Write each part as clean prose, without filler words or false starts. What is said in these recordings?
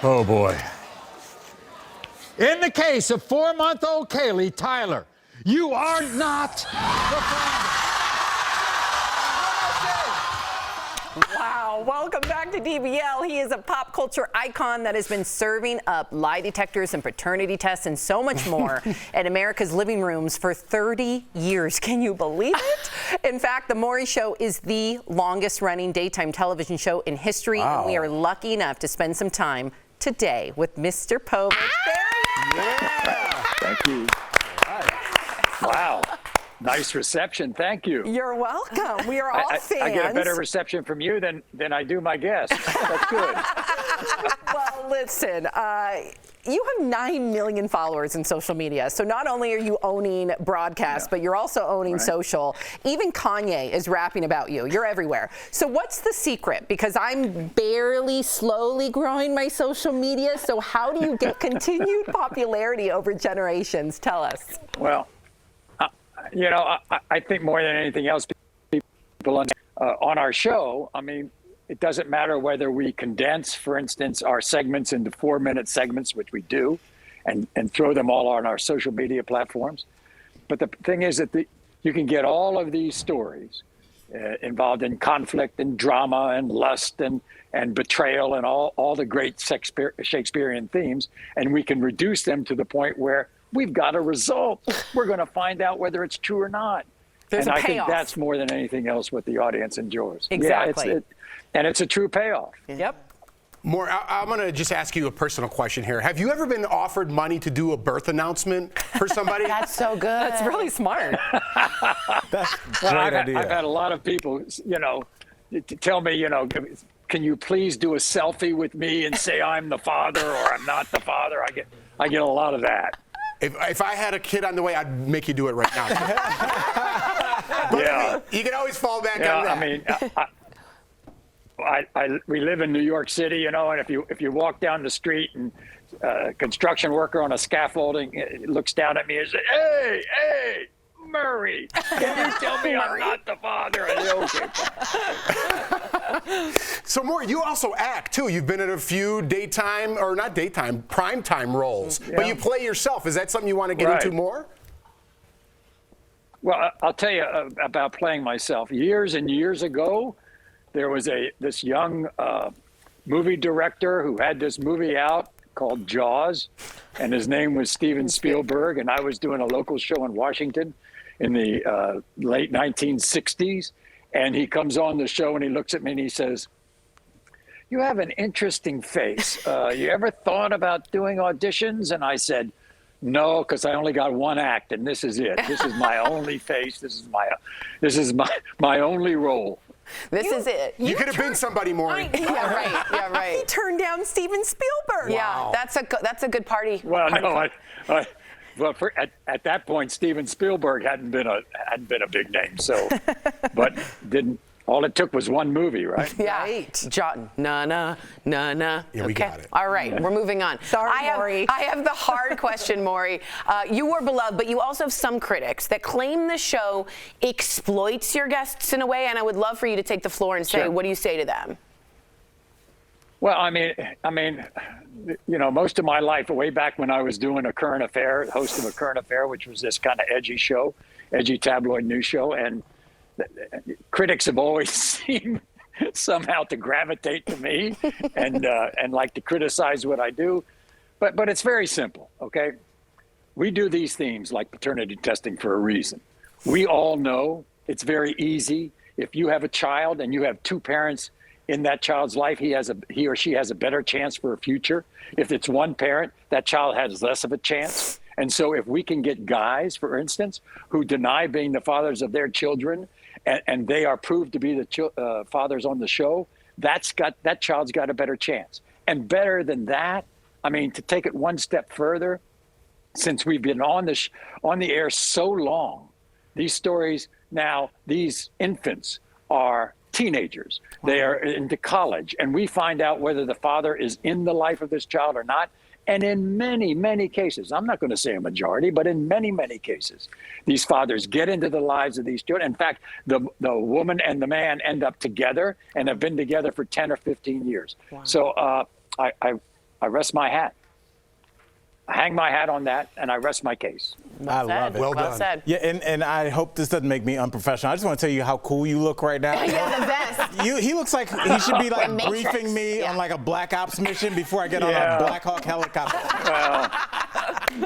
Oh, boy. In the case of 4-month-old Kaylee Tyler, you are not the father. Wow, welcome back to DBL. He is a pop culture icon that has been serving up lie detectors and paternity tests and so much more at America's living rooms for 30 years. Can you believe it? In fact, The Maury Show is the longest running daytime television show in history. Wow. And we are lucky enough to spend some time today with Mr. Povich. There he is. Yeah. Thank you. Wow. Nice reception. Thank you. You're welcome. We are all fans. I get a better reception from you than I do my guests. That's good. Well, listen, you have 9 million followers in social media. So not only are you owning broadcast, but you're also owning social. Even Kanye is rapping about you. You're everywhere. So what's the secret? Because I'm barely slowly growing my social media. So how do you get continued popularity over generations? Tell us. Well, you know, I think more than anything else, people on our show, I mean, it doesn't matter whether we condense, for instance, our segments into 4-minute segments, which we do, and throw them all on our social media platforms. But the thing is that you can get all of these stories involved in conflict and drama and lust and betrayal and all the great Shakespearean themes, and we can reduce them to the point where we've got a result. We're going to find out whether it's true or not. There's and a I payoff. think that's more than anything else what the audience enjoys. Exactly. Yeah, and it's a true payoff. Yep. Maury, I'm going to just ask you a personal question here. Have you ever been offered money to do a birth announcement for somebody? That's so good. That's really smart. That's a Well, great I've idea. had a lot of people, you know, to tell me, you know, can you please do a selfie with me and say I'm the father or I'm not the father? I get a lot of that. If I had a kid on the way, I'd make you do it right now. But Yeah. you can always fall back Yeah, on that. I mean, we live in New York City, you know, and if you walk down the street and a construction worker on a scaffolding looks down at me and says, "Hey, Maury, can you tell me I'm not the father?" I say, "Okay." So, Maury, you also act, too. You've been in a few primetime roles, but you play yourself. Is that something you want to get into more? Well, I'll tell you about playing myself. Years and years ago, there was this young movie director who had this movie out called Jaws, and his name was Steven Spielberg, and I was doing a local show in Washington in the late 1960s, and he comes on the show and he looks at me and he says, "You have an interesting face. You ever thought about doing auditions?" And I said, "No, because I only got one act, and this is it. This is my only face. This is my only role." This is it. You could have been somebody, Maury. Yeah, right. Yeah, right. He turned down Steven Spielberg. Wow. Yeah, that's a good party. Well, no, at that point, Steven Spielberg hadn't been a big name, so, but didn't. All it took was one movie, right? Yeah. Right. Na. Yeah, we got it. All right, we're moving on. Sorry, Maury. I have the hard question, Maury. You are beloved, but you also have some critics that claim the show exploits your guests in a way, and I would love for you to take the floor and say, what do you say to them? Well, I mean, you know, most of my life, way back when I was doing a current affair, host of a current affair, which was this kind of edgy tabloid news show, and critics have always seemed somehow to gravitate to me and like to criticize what I do, but it's very simple. Okay, we do these themes like paternity testing for a reason. We all know it's very easy. If you have a child and you have two parents in that child's life, he or she has a better chance for a future. If it's one parent, that child has less of a chance. And so if we can get guys, for instance, who deny being the fathers of their children, and they are proved to be the fathers on the show, that child's got a better chance. And better than that, I mean, to take it one step further, since we've been on the air so long, these stories now, these infants are teenagers. Wow. They are into college, and we find out whether the father is in the life of this child or not. And in many, many cases, I'm not going to say a majority, but in many, many cases, these fathers get into the lives of these children. In fact, the woman and the man end up together and have been together for 10 or 15 years. Wow. So I rest my hat. I hang my hat on that, and I rest my case. I love it. Well Well done. said. Yeah, and I hope this doesn't make me unprofessional. I just want to tell you how cool you look right now. Yeah, the best. He looks like he should be like Matrix. briefing me Yeah. on like a Black Ops mission before I get on Yeah. a Black Hawk helicopter.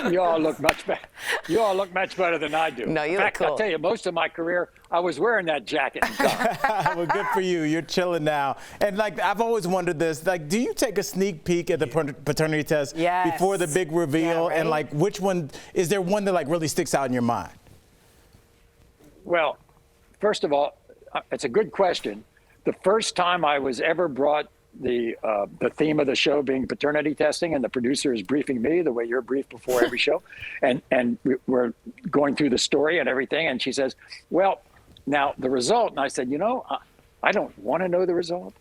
You all look much better. You all look much better than I do. No, you In look fact, cool. I'll tell you, most of my career, I was wearing that jacket and tie. Well, good for you. You're chilling now. And like I've always wondered this, like, do you take a sneak peek at the paternity test Yes. before the big reveal? Yeah, And right? like, which one is there one that like really sticks out in your mind? Well, first of all, it's a good question. The first time I was ever brought the theme of the show being paternity testing, and the producer is briefing me the way you're briefed before every show, and we're going through the story and everything, and she says, well, now the result, and I said, you know, I don't want to know the result.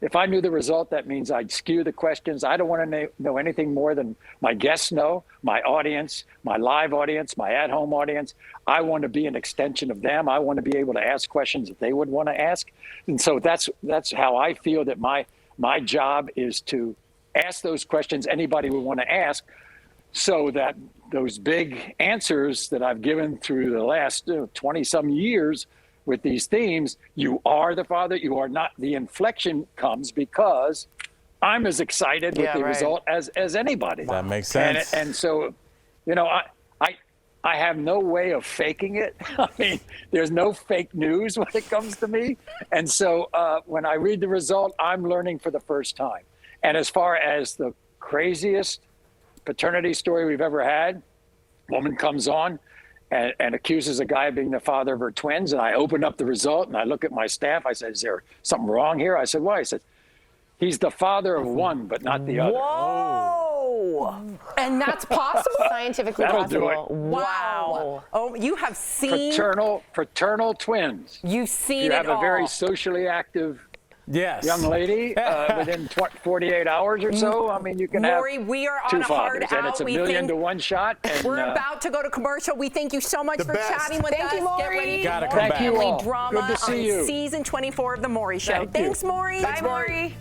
If I knew the result, that means I'd skew the questions. I don't want to know anything more than my guests know, my audience, my live audience, my at-home audience. I want to be an extension of them. I want to be able to ask questions that they would want to ask. And so that's how I feel that my job is to ask those questions anybody would want to ask, so that those big answers that I've given through the last 20-some years with these themes, you are the father, you are not. The inflection comes because I'm as excited with Yeah, the right. result as anybody. That makes sense. And so, you know, I have no way of faking it. I mean, there's no fake news when it comes to me. And so when I read the result, I'm learning for the first time. And as far as the craziest paternity story we've ever had, woman comes on and accuses a guy of being the father of her twins. And I open up the result and I look at my staff. I said, is there something wrong here? I said, why? I said, he's the father of one, but not the other. Whoa! And that's possible? Scientifically That'll do possible. it. Wow. Oh, you have seen. Fraternal twins. You've seen You it have a all. very socially active Yes. young lady within 48 hours or so. I mean, you can Maury, have we are on two a hard fathers, and it's out. a We million think to one shot. And, we're about to go to commercial. We thank you so much The for best. chatting with Thank us. you, Get Maury. ready Gotta for come more back. Thank you family all. drama Good to see on you. season 24 of The Maury Show. Thank you. Thanks, Maury. Thanks, Bye, Maury. Maury.